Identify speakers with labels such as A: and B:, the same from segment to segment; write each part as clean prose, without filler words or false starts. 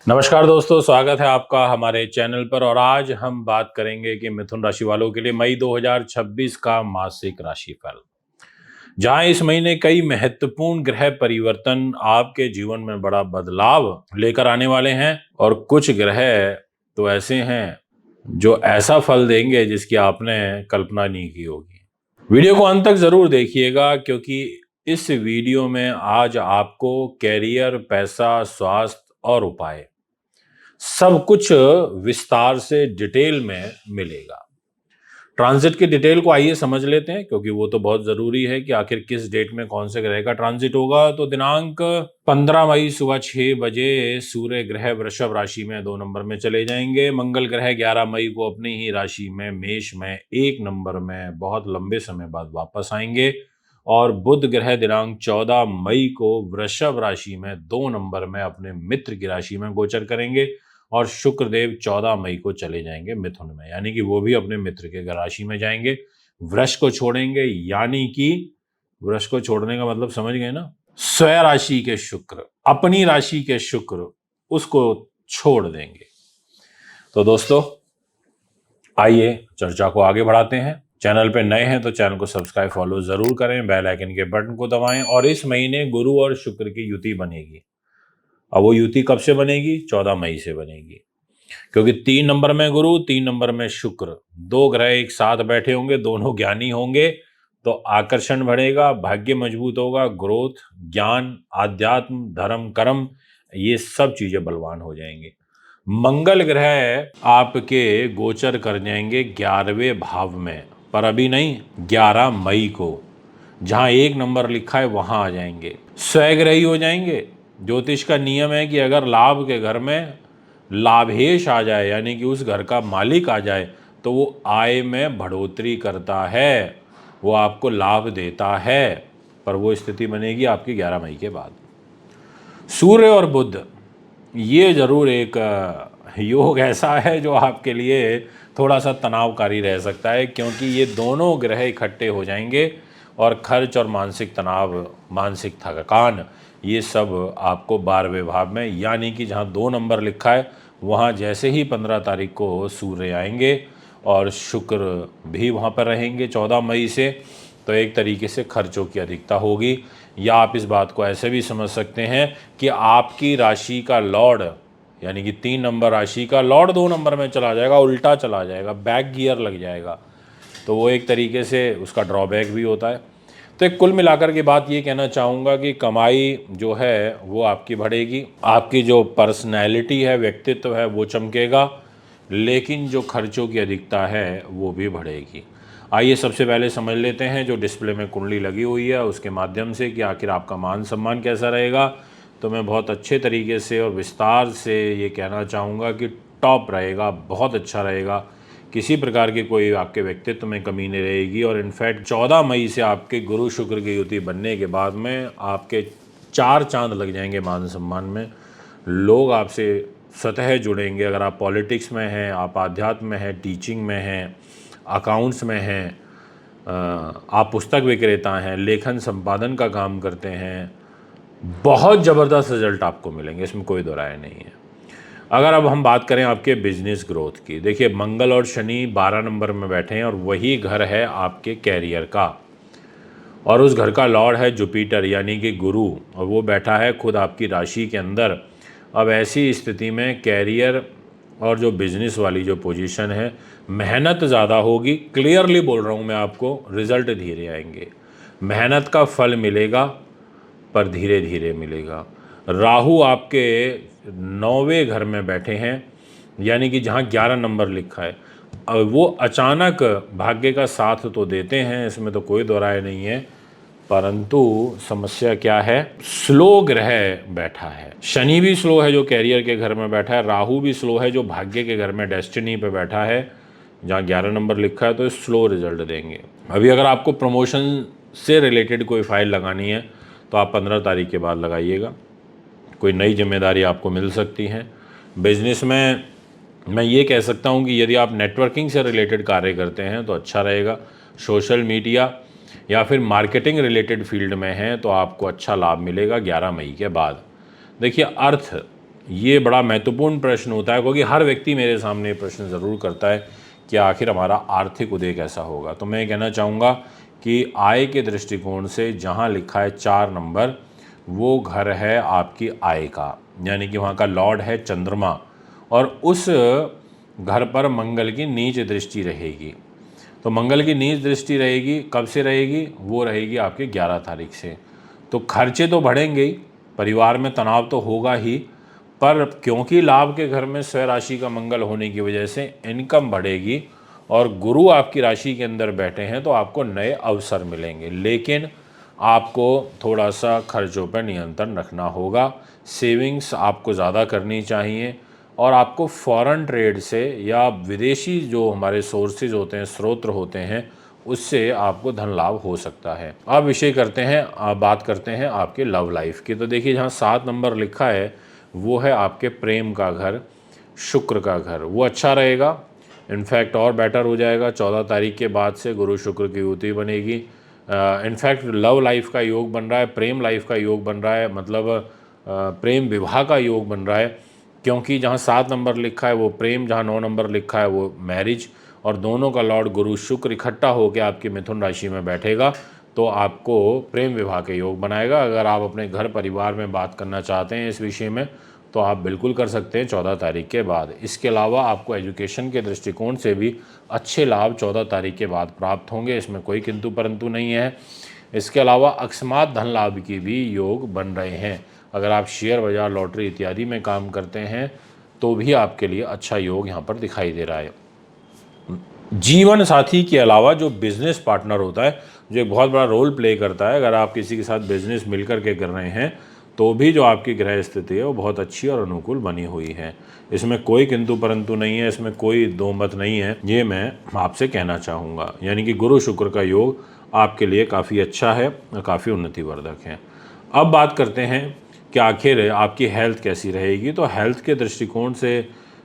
A: नमस्कार दोस्तों, स्वागत है आपका हमारे चैनल पर। और आज हम बात करेंगे कि मिथुन राशि वालों के लिए मई 2026 का मासिक राशिफल, जहां इस महीने कई महत्वपूर्ण ग्रह परिवर्तन आपके जीवन में बड़ा बदलाव लेकर आने वाले हैं। और कुछ ग्रह तो ऐसे हैं जो ऐसा फल देंगे जिसकी आपने कल्पना नहीं की होगी। वीडियो को अंत तक जरूर देखिएगा, क्योंकि इस वीडियो में आज आपको कैरियर, पैसा, स्वास्थ्य और उपाय सब कुछ विस्तार से डिटेल में मिलेगा। ट्रांजिट की डिटेल को आइए समझ लेते हैं, क्योंकि वो तो बहुत जरूरी है कि आखिर किस डेट में कौन से ग्रह का ट्रांजिट होगा। तो दिनांक 15 मई सुबह 6 बजे सूर्य ग्रह वृषभ राशि में 2 नंबर में चले जाएंगे। मंगल ग्रह 11 मई को अपनी ही राशि में मेष में 1 नंबर में बहुत लंबे समय बाद वापस आएंगे। और बुध ग्रह दिनांक 14 मई को वृषभ राशि में 2 नंबर में अपने मित्र की राशि में गोचर करेंगे। और शुक्रदेव 14 मई को चले जाएंगे मिथुन में, यानी कि वो भी अपने मित्र के राशि में जाएंगे, वृष को छोड़ेंगे। यानी कि वृष को छोड़ने का मतलब समझ गए ना, स्वयं राशि के शुक्र, अपनी राशि के शुक्र उसको छोड़ देंगे। तो दोस्तों आइए चर्चा को आगे बढ़ाते हैं। चैनल पे नए हैं तो चैनल को सब्सक्राइब फॉलो जरूर करें, बेल आइकन के बटन को दबाएं। और इस महीने गुरु और शुक्र की युति बनेगी। अब वो युति कब से बनेगी? 14 मई से बनेगी, क्योंकि 3 नंबर में गुरु, 3 नंबर में शुक्र, 2 ग्रह एक साथ बैठे होंगे, दोनों ज्ञानी होंगे, तो आकर्षण बढ़ेगा, भाग्य मजबूत होगा, ग्रोथ, ज्ञान, आध्यात्म, धर्म, कर्म, ये सब चीजें बलवान हो जाएंगे। मंगल ग्रह आपके गोचर कर जाएंगे 11वें भाव में, पर अभी नहीं, 11 मई को जहां 1 नंबर लिखा है वहां आ जाएंगे, स्वग्रही हो जाएंगे। ज्योतिष का नियम है कि अगर लाभ के घर में लाभेश आ जाए, यानी कि उस घर का मालिक आ जाए, तो वो आय में बढ़ोतरी करता है, वो आपको लाभ देता है। पर वो स्थिति बनेगी आपकी 11 मई के बाद। सूर्य और बुध, ये जरूर एक योग ऐसा है जो आपके लिए थोड़ा सा तनावकारी रह सकता है, क्योंकि ये दोनों ग्रह इकट्ठे हो जाएंगे और खर्च और मानसिक तनाव, मानसिक थकान, ये सब आपको 12वें भाव में, यानी कि जहाँ 2 नंबर लिखा है वहाँ जैसे ही 15 तारीख को सूर्य आएंगे और शुक्र भी वहाँ पर रहेंगे 14 मई से, तो एक तरीके से खर्चों की अधिकता होगी। या आप इस बात को ऐसे भी समझ सकते हैं कि आपकी राशि का लॉर्ड, यानी कि 3 नंबर राशि का लॉर्ड 2 नंबर में चला जाएगा, उल्टा चला जाएगा, बैक गियर लग जाएगा, तो वो एक तरीके से उसका ड्रॉबैक भी होता है। तो एक कुल मिलाकर के बात ये कहना चाहूँगा कि कमाई जो है वो आपकी बढ़ेगी, आपकी जो पर्सनैलिटी है, व्यक्तित्व है, वो चमकेगा, लेकिन जो खर्चों की अधिकता है वो भी बढ़ेगी। आइए सबसे पहले समझ लेते हैं जो डिस्प्ले में कुंडली लगी हुई है उसके माध्यम से कि आखिर आपका मान सम्मान कैसा रहेगा। तो मैं बहुत अच्छे तरीके से और विस्तार से ये कहना चाहूँगा कि टॉप रहेगा, बहुत अच्छा रहेगा, किसी प्रकार की कोई आपके व्यक्तित्व में कमी नहीं रहेगी। और इनफैक्ट 14 मई से आपके गुरु शुक्र की युति बनने के बाद में आपके 4 चांद लग जाएंगे मान सम्मान में। लोग आपसे स्वतः जुड़ेंगे। अगर आप पॉलिटिक्स में हैं, आप आध्यात्म में हैं, टीचिंग में हैं, अकाउंट्स में हैं, आप पुस्तक विक्रेता हैं, लेखन संपादन का काम करते हैं, बहुत ज़बरदस्त रिजल्ट आपको मिलेंगे, इसमें कोई दो राय नहीं है। अगर अब हम बात करें आपके बिजनेस ग्रोथ की, देखिए मंगल और शनि 12 नंबर में बैठे हैं और वही घर है आपके कैरियर का, और उस घर का लॉर्ड है जुपिटर यानी कि गुरु, और वो बैठा है खुद आपकी राशि के अंदर। अब ऐसी स्थिति में कैरियर और जो बिजनेस वाली जो पोजीशन है, मेहनत ज़्यादा होगी, क्लियरली बोल रहा हूँ मैं आपको, रिजल्ट धीरे आएंगे, मेहनत का फल मिलेगा पर धीरे धीरे मिलेगा। राहु आपके 9वें घर में बैठे हैं, यानी कि जहाँ 11 नंबर लिखा है, अब वो अचानक भाग्य का साथ तो देते हैं, इसमें तो कोई दो राय नहीं है, परंतु समस्या क्या है, स्लो ग्रह बैठा है। शनि भी स्लो है जो कैरियर के घर में बैठा है, राहु भी स्लो है जो भाग्य के घर में डेस्टिनी पे बैठा है, जहाँ 11 नंबर लिखा है, तो स्लो रिजल्ट देंगे। अभी अगर आपको प्रमोशन से रिलेटेड कोई फाइल लगानी है तो आप 15 तारीख के बाद लगाइएगा, कोई नई जिम्मेदारी आपको मिल सकती है। बिजनेस में मैं ये कह सकता हूँ कि यदि आप नेटवर्किंग से रिलेटेड कार्य करते हैं तो अच्छा रहेगा, सोशल मीडिया या फिर मार्केटिंग रिलेटेड फील्ड में हैं तो आपको अच्छा लाभ मिलेगा 11 मई के बाद। देखिए अर्थ ये बड़ा महत्वपूर्ण प्रश्न होता है, क्योंकि हर व्यक्ति मेरे सामने ये प्रश्न ज़रूर करता है कि आखिर हमारा आर्थिक उदय कैसा होगा। तो मैं कहना चाहूँगा कि आय के दृष्टिकोण से जहाँ लिखा है 4 नंबर, वो घर है आपकी आय का, यानी कि वहाँ का लॉर्ड है चंद्रमा, और उस घर पर मंगल की नीच दृष्टि रहेगी। तो मंगल की नीच दृष्टि रहेगी, कब से रहेगी? वो रहेगी आपके 11 तारीख से। तो खर्चे तो बढ़ेंगे ही, परिवार में तनाव तो होगा ही, पर क्योंकि लाभ के घर में स्वयं राशि का मंगल होने की वजह से इनकम बढ़ेगी, और गुरु आपकी राशि के अंदर बैठे हैं तो आपको नए अवसर मिलेंगे। लेकिन आपको थोड़ा सा खर्चों पर नियंत्रण रखना होगा, सेविंग्स आपको ज़्यादा करनी चाहिए, और आपको फॉरेन ट्रेड से या विदेशी जो हमारे सोर्सेज होते हैं, स्रोत होते हैं, उससे आपको धन लाभ हो सकता है। अब विषय करते हैं, बात करते हैं आपके लव लाइफ की। तो देखिए, जहाँ 7 नंबर लिखा है वो है आपके प्रेम का घर, शुक्र का घर। वो अच्छा रहेगा, इनफैक्ट और बेटर हो जाएगा। 14 तारीख के बाद से गुरु शुक्र की युति बनेगी। इनफैक्ट लव लाइफ का योग बन रहा है, प्रेम लाइफ का योग बन रहा है, मतलब प्रेम विवाह का योग बन रहा है, क्योंकि जहाँ 7 नंबर लिखा है वो प्रेम, जहाँ 9 नंबर लिखा है वो मैरिज, और दोनों का लॉर्ड गुरु शुक्र इकट्ठा होकर आपकी मिथुन राशि में बैठेगा तो आपको प्रेम विवाह के योग बनाएगा। अगर आप अपने घर परिवार में बात करना चाहते हैं इस विषय में तो आप बिल्कुल कर सकते हैं 14 तारीख के बाद। इसके अलावा आपको एजुकेशन के दृष्टिकोण से भी अच्छे लाभ 14 तारीख के बाद प्राप्त होंगे, इसमें कोई किंतु परंतु नहीं है। इसके अलावा अकस्मात धन लाभ की भी योग बन रहे हैं। अगर आप शेयर बाजार, लॉटरी इत्यादि में काम करते हैं तो भी आपके लिए अच्छा योग यहाँ पर दिखाई दे रहा है। जीवन साथी के अलावा जो बिजनेस पार्टनर होता है, जो एक बहुत बड़ा रोल प्ले करता है, अगर आप किसी के साथ बिजनेस मिलकर के कर रहे हैं तो भी जो आपकी ग्रह स्थिति है वो बहुत अच्छी और अनुकूल बनी हुई है। इसमें कोई किंतु परंतु नहीं है, इसमें कोई दो मत नहीं है, ये मैं आपसे कहना चाहूँगा। यानी कि गुरु शुक्र का योग आपके लिए काफ़ी अच्छा है और काफ़ी उन्नतिवर्धक है। अब बात करते हैं कि आखिर आपकी हेल्थ कैसी रहेगी। तो हेल्थ के दृष्टिकोण से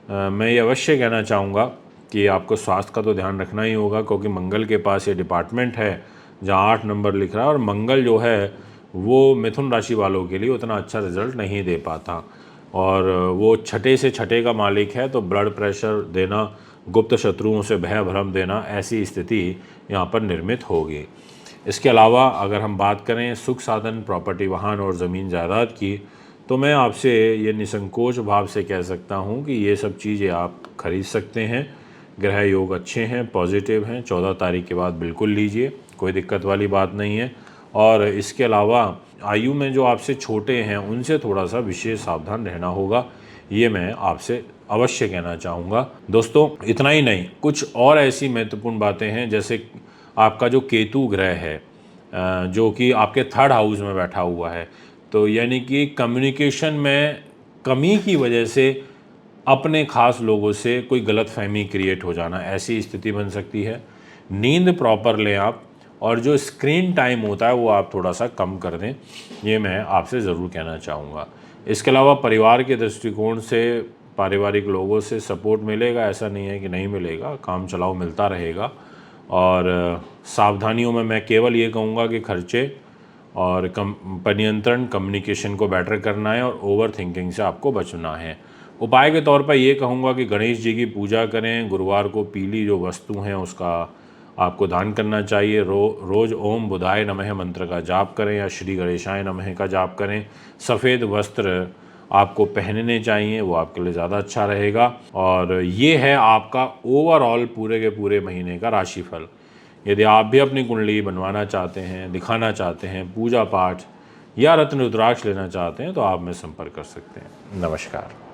A: मैं ये अवश्य कहना चाहूँगा कि आपको स्वास्थ्य का तो ध्यान रखना ही होगा, क्योंकि मंगल के पास ये डिपार्टमेंट है जहाँ 8 नंबर लिख रहा है, और मंगल जो है वो मिथुन राशि वालों के लिए उतना अच्छा रिजल्ट नहीं दे पाता, और वो छठे से छठे का मालिक है, तो ब्लड प्रेशर देना, गुप्त शत्रुओं से भय भ्रम देना, ऐसी स्थिति यहाँ पर निर्मित होगी। इसके अलावा अगर हम बात करें सुख साधन, प्रॉपर्टी, वाहन और ज़मीन जायदाद की, तो मैं आपसे ये निसंकोच भाव से कह सकता हूँ कि ये सब चीज़ें आप खरीद सकते हैं। ग्रह योग अच्छे हैं, पॉजिटिव हैं। 14 तारीख के बाद बिल्कुल लीजिए, कोई दिक्कत वाली बात नहीं है। और इसके अलावा आयु में जो आपसे छोटे हैं उनसे थोड़ा सा विशेष सावधान रहना होगा, ये मैं आपसे अवश्य कहना चाहूँगा। दोस्तों, इतना ही नहीं, कुछ और ऐसी महत्वपूर्ण बातें हैं, जैसे आपका जो केतु ग्रह है जो कि आपके 3rd हाउस में बैठा हुआ है, तो यानी कि कम्युनिकेशन में कमी की वजह से अपने ख़ास लोगों से कोई गलतफहमी क्रिएट हो जाना, ऐसी स्थिति बन सकती है। नींद प्रॉपर लें आप, और जो स्क्रीन टाइम होता है वो आप थोड़ा सा कम कर दें, ये मैं आपसे ज़रूर कहना चाहूँगा। इसके अलावा परिवार के दृष्टिकोण से पारिवारिक लोगों से सपोर्ट मिलेगा, ऐसा नहीं है कि नहीं मिलेगा, काम चलाओ मिलता रहेगा। और सावधानियों में मैं केवल ये कहूँगा कि खर्चे और नियंत्रण, कम्युनिकेशन को बेटर करना है, और ओवर थिंकिंग से आपको बचना है। उपाय के तौर पर ये कहूँगा कि गणेश जी की पूजा करें, गुरुवार को पीली जो वस्तु हैं उसका आपको दान करना चाहिए। रोज़ ओम बुधाय नमः मंत्र का जाप करें, या श्री गणेशाय नमः का जाप करें। सफ़ेद वस्त्र आपको पहनने चाहिए, वो आपके लिए ज़्यादा अच्छा रहेगा। और ये है आपका ओवरऑल पूरे के पूरे महीने का राशिफल। यदि आप भी अपनी कुंडली बनवाना चाहते हैं, दिखाना चाहते हैं, पूजा पाठ या रत्न रुद्राक्ष लेना चाहते हैं, तो आप में संपर्क कर सकते हैं। नमस्कार।